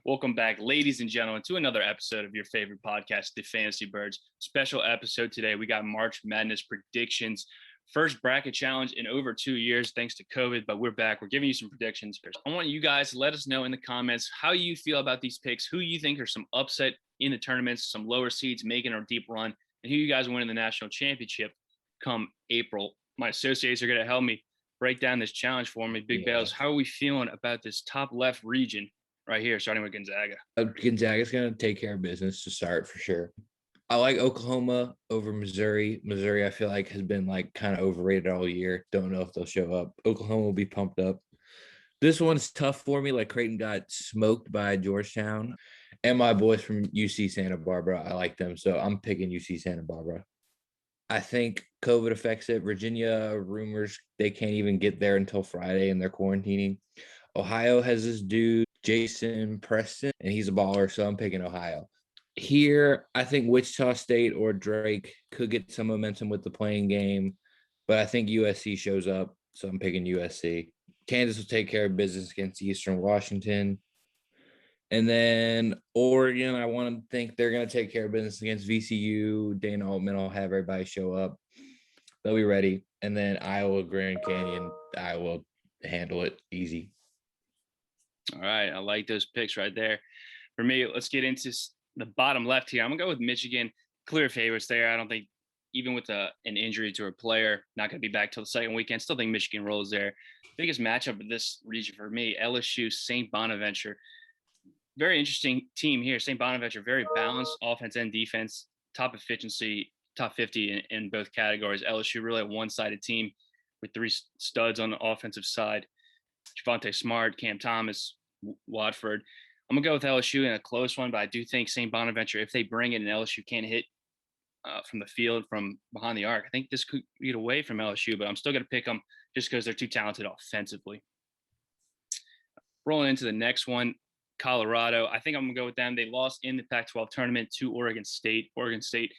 Welcome back, ladies and gentlemen, to another episode of your favorite podcast, The Fantasy Birds. Special episode today. We got March Madness predictions. First bracket challenge in over 2 years, thanks to COVID, but we're back. We're giving you some predictions. I want you guys to let us know in the comments how you feel about these picks, who you think are some upset in the tournaments, some lower seeds making a deep run, and who you guys win in the national championship come April. My associates are going to help me break down this challenge for me. Big Bells, how are we feeling about this top left region right here, starting with Gonzaga? Gonzaga's going to take care of business to start for sure. I like Oklahoma over Missouri. Missouri, I feel like, has been kind of overrated all year. Don't know if they'll show up. Oklahoma will be pumped up. This one's tough for me. Creighton got smoked by Georgetown. And my boys from UC Santa Barbara, I like them. So I'm picking UC Santa Barbara. I think COVID affects it. Virginia, rumors, they can't even get there until Friday and they're quarantining. Ohio has this dude, Jason Preston, and he's a baller, so I'm picking Ohio. Here, I think Wichita State or Drake could get some momentum with the playing game, but I think USC shows up, so I'm picking USC. Kansas will take care of business against Eastern Washington. And then Oregon, I want to think they're going to take care of business against VCU. Dana Altman will have everybody show up. They'll be ready. And then Iowa, Grand Canyon, I will handle it easy. All right, I like those picks right there. For me, let's get into the bottom left here. I'm going to go with Michigan. Clear favorites there. I don't think, even with an injury to a player, not going to be back till the second weekend, still think Michigan rolls there. Biggest matchup in this region for me, LSU, St. Bonaventure. Very interesting team here. St. Bonaventure, very balanced offense and defense, top efficiency, top 50 in both categories. LSU really a one-sided team with three studs on the offensive side. Javonte Smart, Cam Thomas, Watford. I'm going to go with LSU in a close one, but I do think St. Bonaventure, if they bring it and LSU can't hit from the field, from behind the arc, I think this could get away from LSU, but I'm still going to pick them just because they're too talented offensively. Rolling into the next one, Colorado. I think I'm going to go with them. They lost in the Pac-12 tournament to Oregon State. Oregon State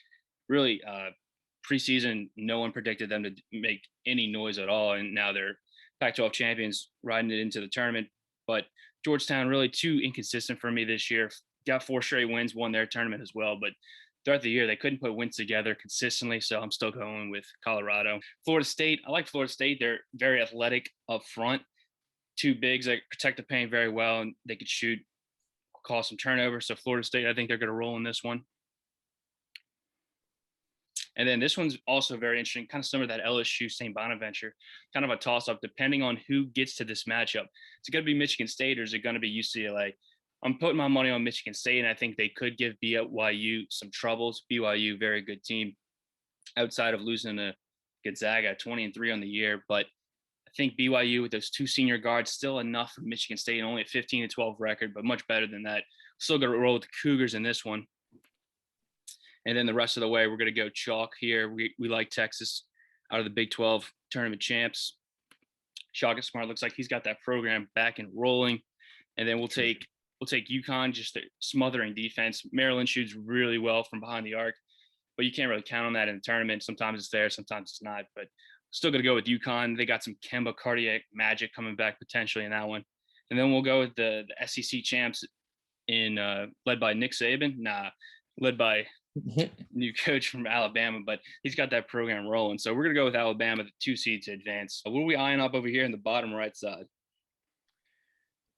really preseason, no one predicted them to make any noise at all, and now they're Pac-12 champions riding it into the tournament. But Georgetown really too inconsistent for me this year. Got 4 straight wins, won their tournament as well, but throughout the year they couldn't put wins together consistently, so I'm still going with Colorado. Florida State, I like Florida State. They're very athletic up front. 2 bigs that protect the paint very well, and they could shoot, cause some turnovers. So Florida State, I think they're going to roll in this one. And then this one's also very interesting, kind of similar to that LSU St. Bonaventure, kind of a toss-up depending on who gets to this matchup. Is it going to be Michigan State or is it going to be UCLA? I'm putting my money on Michigan State, and I think they could give BYU some troubles. BYU, very good team outside of losing to Gonzaga, 20-3 on the year. But I think BYU with those 2 senior guards, still enough for Michigan State, and only a 15-12 record, but much better than that. Still going to roll with the Cougars in this one. And then the rest of the way, we're going to go chalk here. We like Texas out of the Big 12 tournament champs. Shaka Smart looks like he's got that program back and rolling. And then we'll take UConn, just a smothering defense. Maryland shoots really well from behind the arc, but you can't really count on that in the tournament. Sometimes it's there, sometimes it's not. But still going to go with UConn. They got some Kemba cardiac magic coming back potentially in that one. And then we'll go with the SEC champs led by Nick Saban. Led by new coach from Alabama, but he's got that program rolling. So we're going to go with Alabama, the 2 seed to advance. What are we eyeing up over here in the bottom right side?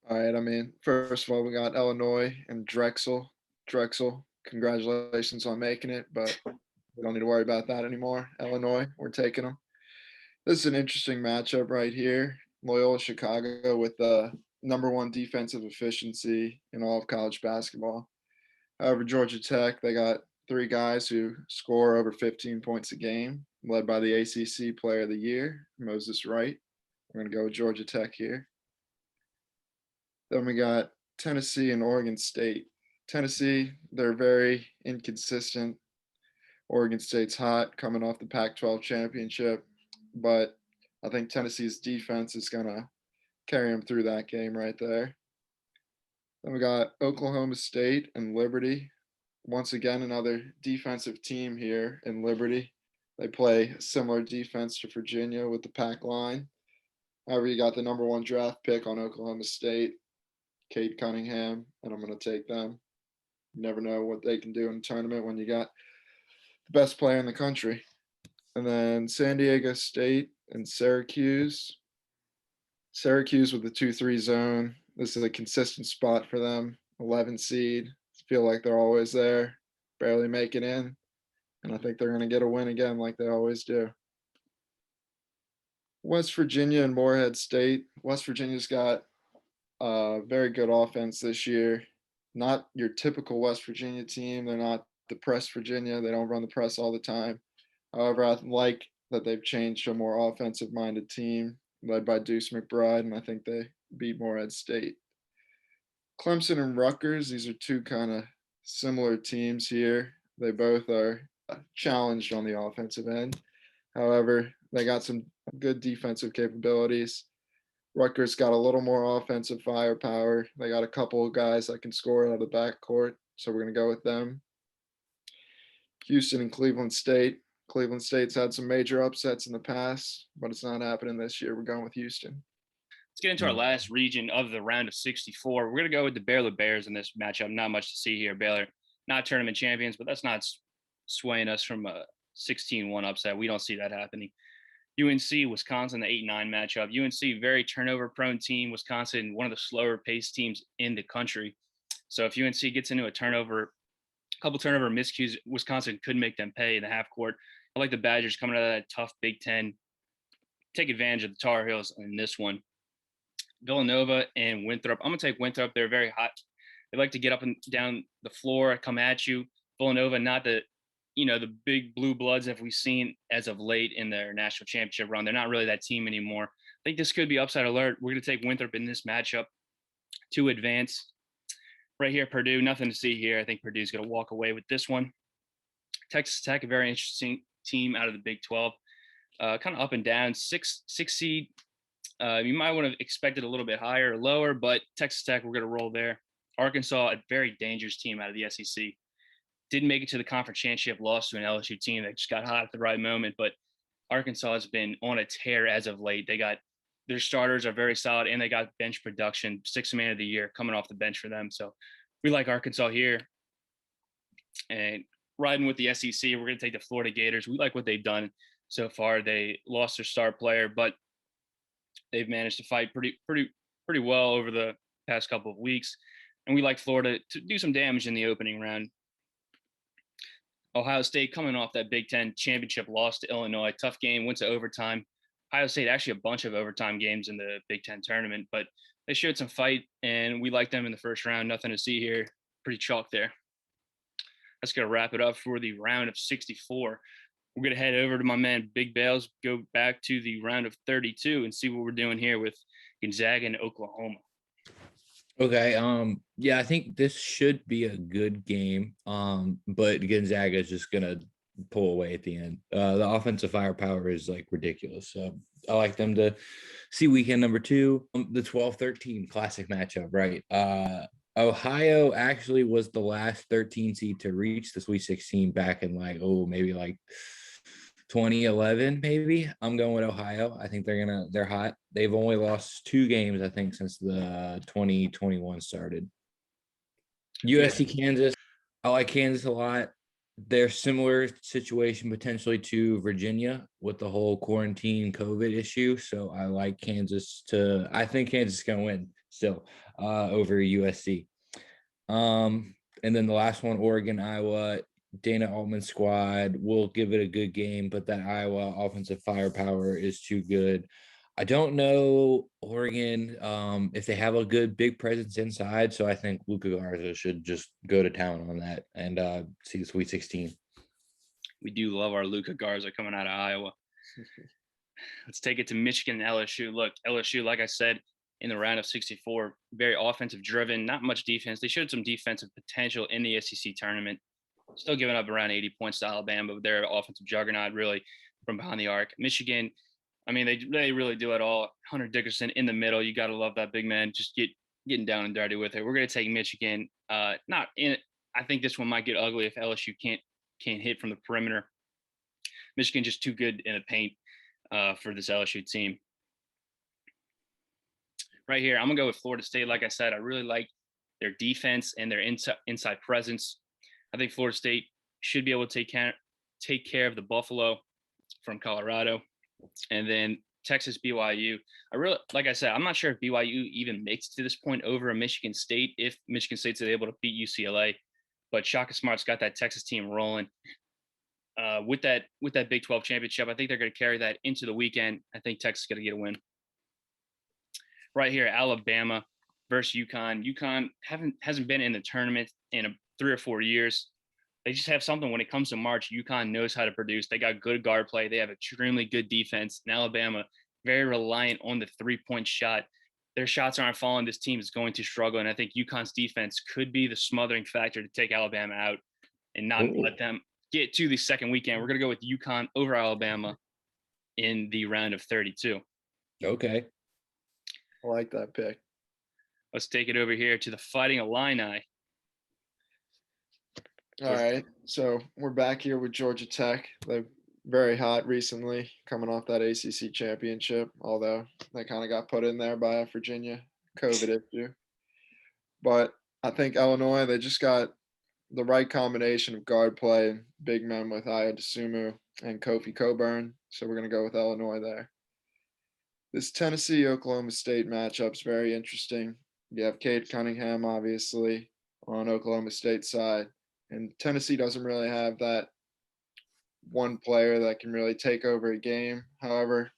All right. First of all, we got Illinois and Drexel. Drexel, congratulations on making it, but we don't need to worry about that anymore. Illinois, we're taking them. This is an interesting matchup right here. Loyola Chicago with the #1 defensive efficiency in all of college basketball. However, Georgia Tech, they got 3 guys who score over 15 points a game, led by the ACC Player of the Year, Moses Wright. We're going to go with Georgia Tech here. Then we got Tennessee and Oregon State. Tennessee, they're very inconsistent. Oregon State's hot, coming off the Pac-12 championship, but I think Tennessee's defense is going to carry them through that game right there. Then we got Oklahoma State and Liberty. Once again, another defensive team here in Liberty. They play similar defense to Virginia with the pack line. However, you got the #1 draft pick on Oklahoma State. Cade Cunningham, and I'm going to take them. You never know what they can do in a tournament when you got the best player in the country. And then San Diego State and Syracuse. Syracuse with the 2-3 zone. This is a consistent spot for them. 11 seed. Feel like they're always there, barely make it in. And I think they're going to get a win again like they always do. West Virginia and Morehead State. West Virginia's got a very good offense this year. Not your typical West Virginia team. They're not the press Virginia. They don't run the press all the time. However, I like that they've changed to a more offensive-minded team led by Deuce McBride, and I think they beat Morehead State. Clemson and Rutgers, these are two kind of similar teams here. They both are challenged on the offensive end. However, they got some good defensive capabilities. Rutgers got a little more offensive firepower. They got a couple of guys that can score out of the backcourt, so we're going to go with them. Houston and Cleveland State. Cleveland State's had some major upsets in the past, but it's not happening this year. We're going with Houston. Let's get into our last region of the round of 64. We're going to go with the Baylor Bears in this matchup. Not much to see here. Baylor, not tournament champions, but that's not swaying us from a 16-1 upset. We don't see that happening. UNC, Wisconsin, the 8-9 matchup. UNC, very turnover-prone team. Wisconsin, one of the slower-paced teams in the country. So if UNC gets into a couple turnover miscues, Wisconsin could make them pay in the half court. I like the Badgers coming out of that tough Big Ten. Take advantage of the Tar Heels in this one. Villanova and Winthrop. I'm going to take Winthrop. They're very hot. They like to get up and down the floor, come at you. Villanova, not the big blue bloods that we've seen as of late in their national championship run. They're not really that team anymore. I think this could be upside alert. We're going to take Winthrop in this matchup to advance. Right here, Purdue, nothing to see here. I think Purdue's going to walk away with this one. Texas Tech, a very interesting team out of the Big 12. Kind of up and down, six seed. You might want to expect it a little bit higher or lower, but Texas Tech, we're going to roll there. Arkansas, a very dangerous team out of the SEC. Didn't make it to the conference championship, lost to an LSU team that just got hot at the right moment, but Arkansas has been on a tear as of late. Their starters are very solid, and they got bench production, sixth man of the year coming off the bench for them. So we like Arkansas here. And riding with the SEC, we're going to take the Florida Gators. We like what they've done so far. They lost their star player, but they've managed to fight pretty well over the past couple of weeks. And we like Florida to do some damage in the opening round. Ohio State coming off that Big Ten championship loss to Illinois. Tough game, went to overtime. Ohio State actually a bunch of overtime games in the Big Ten tournament, but they showed some fight, and we like them in the first round. Nothing to see here. Pretty chalk there. That's going to wrap it up for the round of 64. We're going to head over to my man Big Bales, go back to the round of 32 and see what we're doing here with Gonzaga and Oklahoma. Okay. Yeah, I think this should be a good game. But Gonzaga is just gonna pull away at the end. The offensive firepower is like ridiculous. So I like them to see weekend number 2. The 12-13 classic matchup, right? Ohio actually was the last 13 seed to reach the Sweet 16 back in maybe 2011, maybe. I'm going with Ohio. I think they're hot. They've only lost 2 games, I think, since the 2021 started. USC, Kansas. I like Kansas a lot. They're similar situation potentially to Virginia with the whole quarantine COVID issue. So I like I think Kansas is going to win still over USC. And then the last one, Oregon, Iowa. Dana Altman's squad will give it a good game, but that Iowa offensive firepower is too good. I don't know Oregon if they have a good big presence inside, so I think Luka Garza should just go to town on that and see the Sweet 16. We do love our Luka Garza coming out of Iowa. Let's take it to Michigan and LSU. Look, LSU, like I said, in the round of 64, very offensive driven, not much defense. They showed some defensive potential in the SEC tournament. Still giving up around 80 points to Alabama, but they're offensive juggernaut really from behind the arc. Michigan, I mean, they really do it all. Hunter Dickerson in the middle. You got to love that big man. Just getting down and dirty with it. We're going to take Michigan. I think this one might get ugly if LSU can't hit from the perimeter. Michigan just too good in the paint for this LSU team. right here, I'm gonna go with Florida State. Like I said, I really like their defense and their inside presence. I think Florida State should be able to take care of the Buffalo from Colorado, and then Texas BYU. Like I said, I'm not sure if BYU even makes it to this point over a Michigan State if Michigan State's able to beat UCLA. But Shaka Smart's got that Texas team rolling. With that Big 12 championship, I think they're going to carry that into the weekend. I think Texas is going to get a win. Right here, Alabama versus UConn. UConn hasn't been in the tournament in 3 or 4 years. They just have something when it comes to March. UConn knows how to produce. They got good guard play. They have extremely good defense. And Alabama, very reliant on the 3-point shot. Their shots aren't falling. This team is going to struggle. And I think UConn's defense could be the smothering factor to take Alabama out and not let them get to the second weekend. We're going to go with UConn over Alabama in the round of 32. Okay. I like that pick. Let's take it over here to the Fighting Illini. All right. So we're back here with Georgia Tech. They're very hot recently, coming off that ACC championship, although they kind of got put in there by a Virginia COVID issue. But I think Illinois, they just got the right combination of guard play and big men with Aya DeSumo and Kofi Coburn. So we're going to go with Illinois there. This Tennessee-Oklahoma State matchup is very interesting. You have Cade Cunningham, obviously, on Oklahoma State's side. And Tennessee doesn't really have that one player that can really take over a game. However,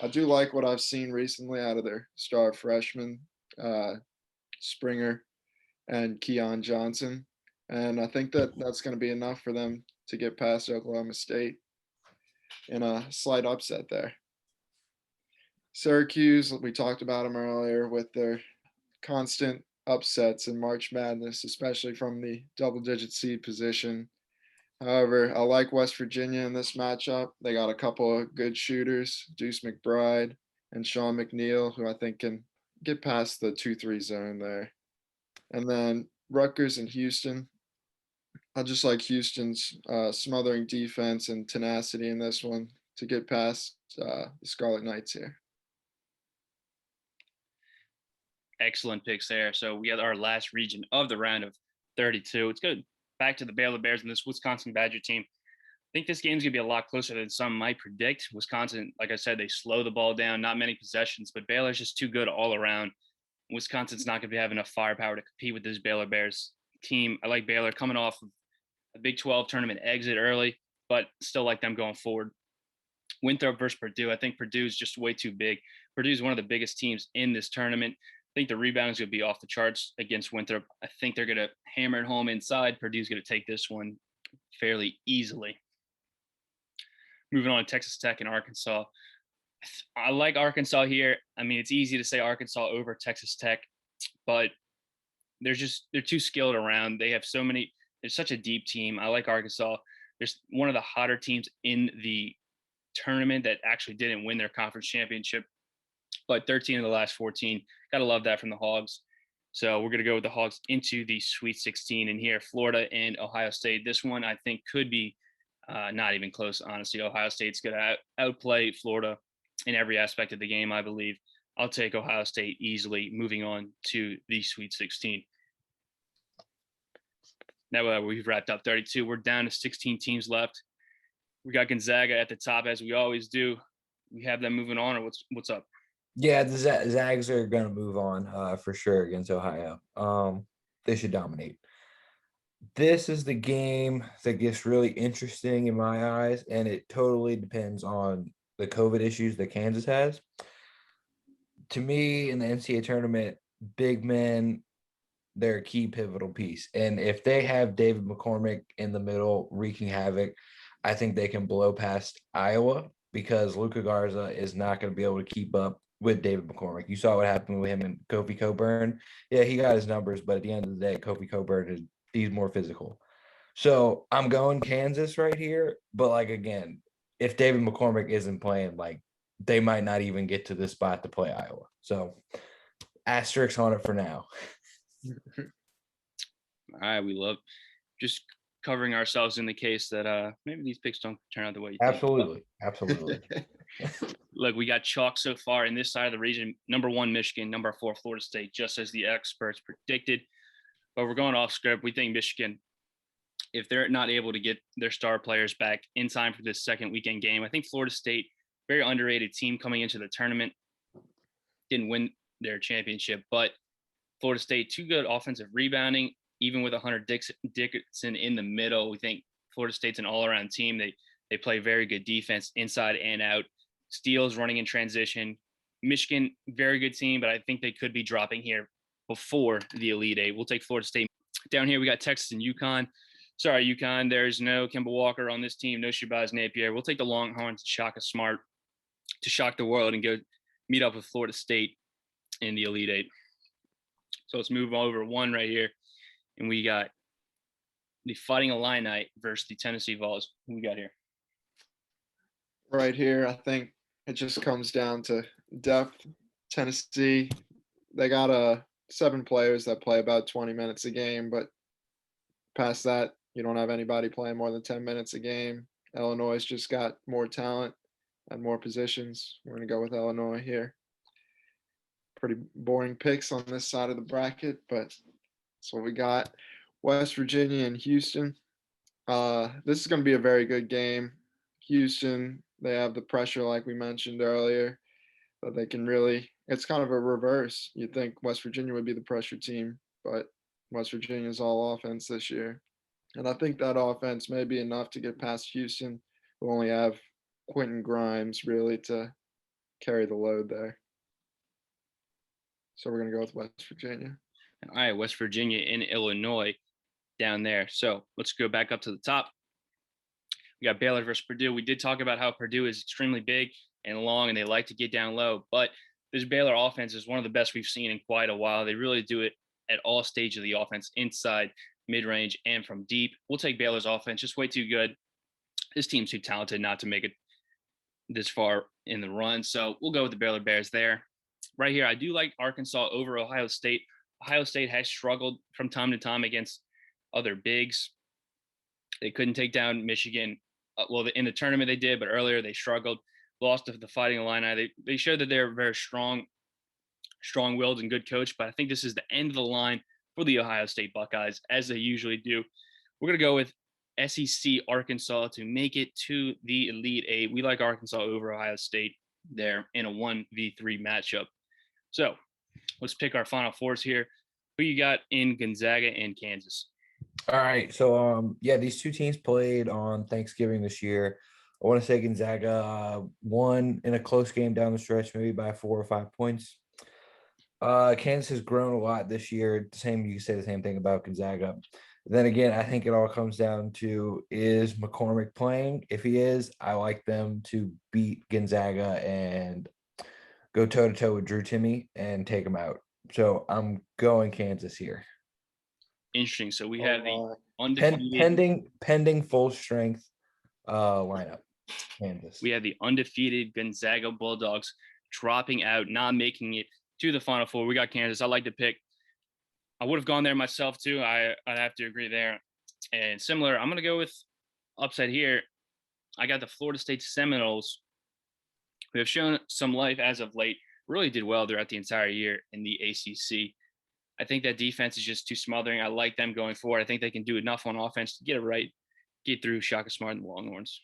I do like what I've seen recently out of their star freshmen, Springer and Keon Johnson. And I think that that's going to be enough for them to get past Oklahoma State in a slight upset there. Syracuse, we talked about them earlier with their constant upsets in March Madness, especially from the double-digit seed position. However, I like West Virginia in this matchup. They got a couple of good shooters, Deuce McBride and Sean McNeil, who I think can get past the 2-3 zone there. And then Rutgers and Houston. I just like Houston's smothering defense and tenacity in this one to get past the Scarlet Knights here. Excellent picks there. So we had our last region of the round of 32. It's good. Back to the Baylor Bears and this Wisconsin Badger team. I think this game's going to be a lot closer than some might predict. Wisconsin, like I said, they slow the ball down, not many possessions, but Baylor's just too good all around. Wisconsin's not going to have enough firepower to compete with this Baylor Bears team. I like Baylor coming off of a Big 12 tournament exit early, but still like them going forward. Winthrop versus Purdue. I think Purdue's just way too big. Purdue's one of the biggest teams in this tournament. I think the rebound is going to be off the charts against Winthrop. I think they're going to hammer it home inside. Purdue's going to take this one fairly easily. Moving on to Texas Tech and Arkansas. I like Arkansas here. I mean, it's easy to say Arkansas over Texas Tech, but they're too skilled around. They have there's such a deep team. I like Arkansas. There's one of the hotter teams in the tournament that actually didn't win their conference championship, but 13 of the last 14. Gotta love that from the Hogs. So we're gonna go with the Hogs into the Sweet 16. And here, Florida and Ohio State. This one I think could be not even close, honestly. Ohio State's gonna outplay Florida in every aspect of the game, I believe. I'll take Ohio State easily, moving on to the Sweet 16. Now we've wrapped up 32. We're down to 16 teams left. We got Gonzaga at the top, as we always do. We have them moving on, or what's up? Yeah, the Zags are going to move on for sure against Ohio. They should dominate. This is the game that gets really interesting in my eyes, and it totally depends on the COVID issues that Kansas has. To me, in the NCAA tournament, big men, they're a key pivotal piece. And if they have David McCormick in the middle wreaking havoc, I think they can blow past Iowa because Luka Garza is not going to be able to keep up with David McCormick. You saw what happened with him and Kofi Coburn. Yeah, he got his numbers, but at the end of the day, Kofi Coburn he's more physical. So I'm going Kansas right here. But like again, if David McCormick isn't playing, like they might not even get to this spot to play Iowa. So asterisk on it for now. All right, we love just covering ourselves in the case that maybe these picks don't turn out the way you Absolutely. think. look, we got chalk so far in this side of the region. Number 1, Michigan, number 4, Florida State, just as the experts predicted. But we're going off script. We think Michigan, if they're not able to get their star players back in time for this second weekend game, I think Florida State, very underrated team coming into the tournament, didn't win their championship, but Florida State, too good offensive rebounding, even with Hunter Dickinson in the middle. We think Florida State's an all-around team. They play very good defense inside and out. Steals running in transition. Michigan, very good team, but I think they could be dropping here before the Elite Eight. We'll take Florida State. Down here, we got Texas and UConn. Sorry, UConn. There's no Kemba Walker on this team. No Shabazz Napier. We'll take the Longhorns to Shaka Smart to shock the world and go meet up with Florida State in the Elite Eight. So let's move over one right here. And we got the Fighting Illini versus the Tennessee Vols. Who we got here? Right here, I think it just comes down to depth. Tennessee, they got 7 players that play about 20 minutes a game, but past that, you don't have anybody playing more than 10 minutes a game. Illinois just got more talent and more positions. We're going to go with Illinois here. Pretty boring picks on this side of the bracket, but that's what we got. West Virginia and Houston. This is going to be a very good game. Houston, they have the pressure like we mentioned earlier, that they can really, it's kind of a reverse. You'd think West Virginia would be the pressure team, but West Virginia is all offense this year. And I think that offense may be enough to get past Houston, who only have Quentin Grimes really to carry the load there. So we're going to go with West Virginia. All right, West Virginia and Illinois down there. So let's go back up to the top. We got Baylor versus Purdue. We did talk about how Purdue is extremely big and long, and they like to get down low. But this Baylor offense is one of the best we've seen in quite a while. They really do it at all stages of the offense, inside, mid-range, and from deep. We'll take Baylor's offense. Just way too good. This team's too talented not to make it this far in the run. So we'll go with the Baylor Bears there. Right here, I do like Arkansas over Ohio State. Ohio State has struggled from time to time against other bigs. They couldn't take down Michigan. Well, in the tournament they did, but earlier they struggled. Lost to the Fighting Illini. They showed that they're very strong-willed and good coach, but I think this is the end of the line for the Ohio State Buckeyes, as they usually do. We're going to go with SEC Arkansas to make it to the Elite Eight. We like Arkansas over Ohio State there in a 1v3 matchup. So let's pick our Final Fours here. Who you got in Gonzaga and Kansas? All right. So, these two teams played on Thanksgiving this year. I want to say Gonzaga won in a close game down the stretch, maybe by 4 or 5 points. Kansas has grown a lot this year. You can say the same thing about Gonzaga. Then again, I think it all comes down to, is McCormick playing? If he is, I like them to beat Gonzaga and go toe-to-toe with Drew Timme and take him out. So I'm going Kansas here. Interesting. So we have the undefeated pending full strength lineup. Kansas. We have the undefeated Gonzaga Bulldogs dropping out, not making it to the Final Four. We got Kansas. I like to pick. I would have gone there myself too. I'd have to agree there. And similar, I'm going to go with upside here. I got the Florida State Seminoles, who have shown some life as of late. Really did well throughout the entire year in the ACC. I think that defense is just too smothering. I like them going forward. I think they can do enough on offense to get it right, get through Shaka Smart and the Longhorns.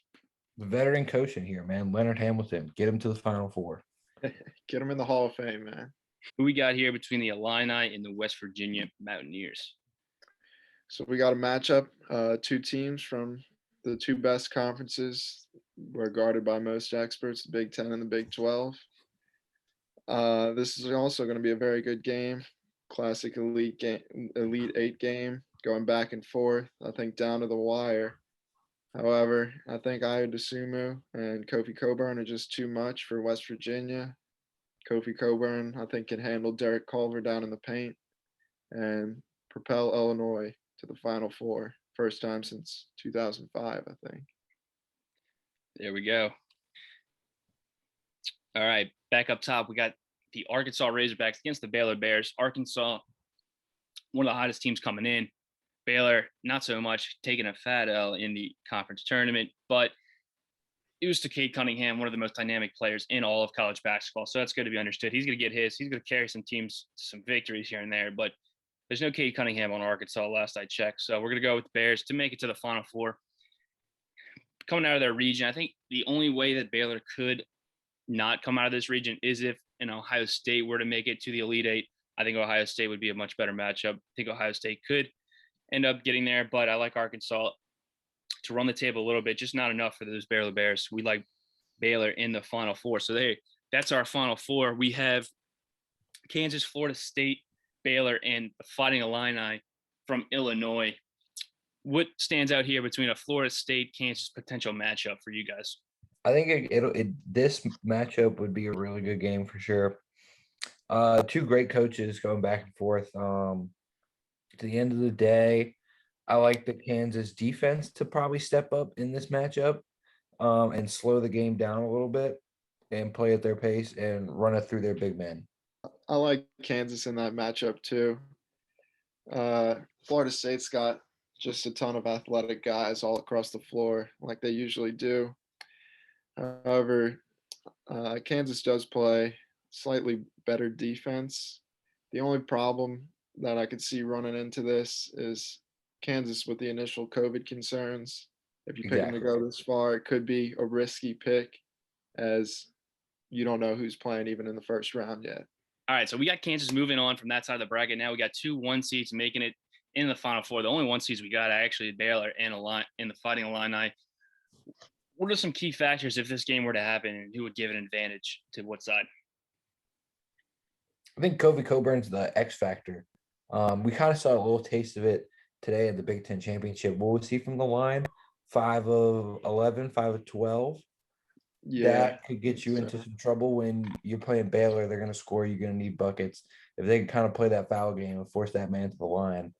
The veteran coach in here, man. Leonard Hamilton. Get him to the Final Four. Get him in the Hall of Fame, man. Who we got here between the Illini and the West Virginia Mountaineers? So we got a matchup, 2 teams from the 2 best conferences regarded by most experts, the Big 10 and the Big 12. This is also going to be a very good game. Classic Elite 8 game, going back and forth, I think down to the wire. However, I think Ayo Dosunmu and Kofi Cockburn are just too much for West Virginia. Kofi Cockburn, I think, can handle Derek Culver down in the paint and propel Illinois to the Final Four. First time since 2005, I think. There we go. All right, back up top, we got the Arkansas Razorbacks against the Baylor Bears. Arkansas, one of the hottest teams coming in. Baylor, not so much, taking a fat L in the conference tournament. But lose to Cade Cunningham, one of the most dynamic players in all of college basketball. So that's good to be understood. He's going to get his. He's going to carry some teams to some victories here and there. But there's no Cade Cunningham on Arkansas last I checked. So we're going to go with the Bears to make it to the Final Four. Coming out of their region, I think the only way that Baylor could not come out of this region is if Ohio State were to make it to the Elite Eight. I think Ohio State would be a much better matchup. I think Ohio State could end up getting there, but I like Arkansas to run the table a little bit, just not enough for those Baylor Bears. We like Baylor in the Final Four. So that's our Final Four. We have Kansas, Florida State, Baylor, and the Fighting Illini from Illinois. What stands out here between a Florida State Kansas potential matchup for you guys? I think this matchup would be a really good game for sure. Two great coaches going back and forth. At the end of the day, I like the Kansas defense to probably step up in this matchup and slow the game down a little bit and play at their pace and run it through their big men. I like Kansas in that matchup too. Florida State's got just a ton of athletic guys all across the floor like they usually do. However, Kansas does play slightly better defense. The only problem that I could see running into this is Kansas with the initial COVID concerns. If you pick them to go this far, it could be a risky pick as you don't know who's playing even in the first round yet. All right, so we got Kansas moving on from that side of the bracket. Now we got 2 1 seeds making it in the Final Four. The only 1 seeds we got are actually Baylor and the Fighting Illini. What are some key factors if this game were to happen, and who would give an advantage to what side? I think Kobe Coburn's the X factor. We kind of saw a little taste of it today at the Big Ten Championship. What was he from the line? 5 of 11, 5 of 12. Yeah, that could get you into some trouble when you're playing Baylor. They're going to score. You're going to need buckets. If they can kind of play that foul game and force that man to the line,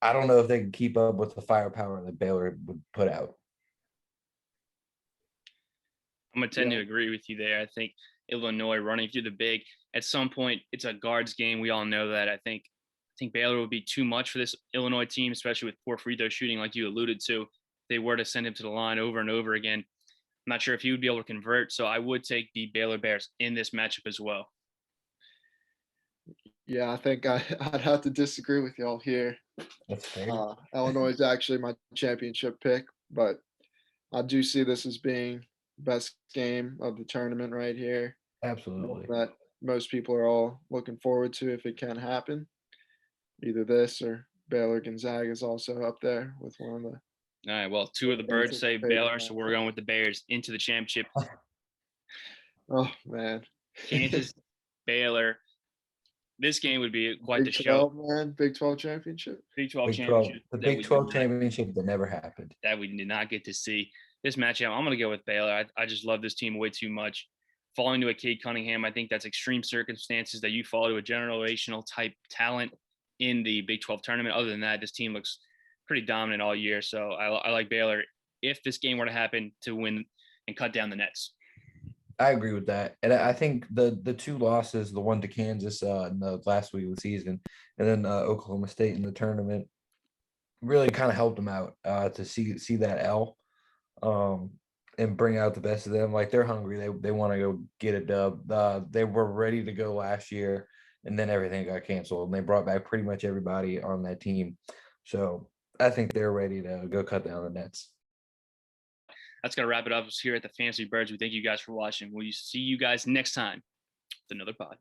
I don't know if they can keep up with the firepower that Baylor would put out. I'm going to tend to agree with you there. I think Illinois running through the big, at some point, it's a guards game. We all know that. I think Baylor would be too much for this Illinois team, especially with poor free throw shooting, like you alluded to. If they were to send him to the line over and over again, I'm not sure if he would be able to convert. So I would take the Baylor Bears in this matchup as well. Yeah, I think I'd have to disagree with y'all here. That's fair. Illinois is actually my championship pick, but I do see this as being best game of the tournament right here. Absolutely. That most people are all looking forward to if it can happen. Either this or Baylor Gonzaga is also up there with one of the. All right, well, 2 of the birds say Baylor, so we're going with the Bears into the championship. Oh, man. Kansas, Baylor. This game would be quite Big the 12, show. man. Big 12 championship. Big 12 championship. The Big 12 championship that never happened. That we did not get to see. This matchup, I'm going to go with Baylor. I just love this team way too much. Falling to a Cade Cunningham, I think that's extreme circumstances that you fall to a generational type talent in the Big 12 tournament. Other than that, this team looks pretty dominant all year. So I like Baylor, if this game were to happen, to win and cut down the nets. I agree with that. And I think the 2 losses, the one to Kansas in the last week of the season, and then Oklahoma State in the tournament, really kind of helped them out to see that L and bring out the best of them. Like, they're hungry. They want to go get a dub. They were ready to go last year, and then everything got canceled. And they brought back pretty much everybody on that team. So I think they're ready to go cut down the nets. That's going to wrap it up here at the Fantasy Birds. We thank you guys for watching. We'll see you guys next time with another pod.